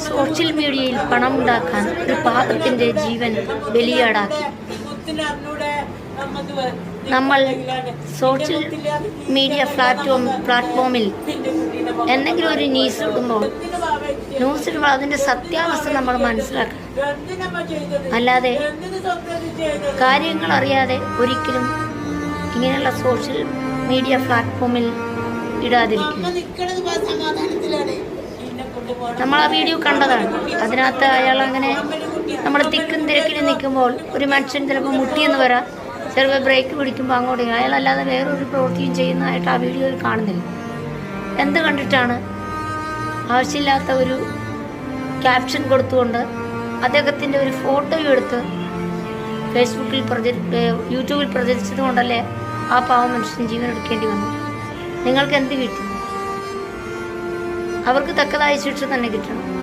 Social മീഡിയയിൽ പണമുണ്ടാക്കാൻ ഒരു പാത്രത്തിൻ്റെ ജീവൻ ബലിയാടാക്കി. നമ്മൾ സോഷ്യൽ മീഡിയ പ്ലാറ്റ്ഫോമിൽ എന്തെങ്കിലും ഒരു ന്യൂസ് ഇടുമ്പോൾ അതിൻ്റെ സത്യാവസ്ഥ നമ്മൾ മനസ്സിലാക്കണം. അല്ലാതെ കാര്യങ്ങൾ അറിയാതെ ഒരിക്കലും ഇങ്ങനെയുള്ള സോഷ്യൽ മീഡിയ പ്ലാറ്റ്ഫോമിൽ ഇടാതിരിക്കും. നമ്മൾ ആ വീഡിയോ കണ്ടതാണ്. അതിനകത്ത് അയാൾ അങ്ങനെ നമ്മൾ തിക്കും തിരക്കിൽ നിൽക്കുമ്പോൾ ഒരു മനുഷ്യൻ ചിലപ്പോൾ മുട്ടിയെന്ന് വരാം, ചിലപ്പോൾ ബ്രേക്ക് പിടിക്കുമ്പോൾ അങ്ങോട്ട് അയാളല്ലാതെ വേറൊരു പ്രവൃത്തിയും ചെയ്യുന്നതായിട്ട് ആ വീഡിയോയിൽ കാണുന്നില്ല. എന്ത് കണ്ടിട്ടാണ് ആവശ്യമില്ലാത്ത ഒരു ക്യാപ്ഷൻ കൊടുത്തുകൊണ്ട് അദ്ദേഹത്തിൻ്റെ ഒരു ഫോട്ടോയും എടുത്ത് ഫേസ്ബുക്കിൽ യൂട്യൂബിൽ പ്രചരിച്ചത് കൊണ്ടല്ലേ ആ പാവം മനുഷ്യൻ ജീവൻ എടുക്കേണ്ടി വന്നു? നിങ്ങൾക്ക് എന്ത് കിട്ടി? അവർക്ക് തക്കതായ ശിക്ഷ തന്നെ കിട്ടണം.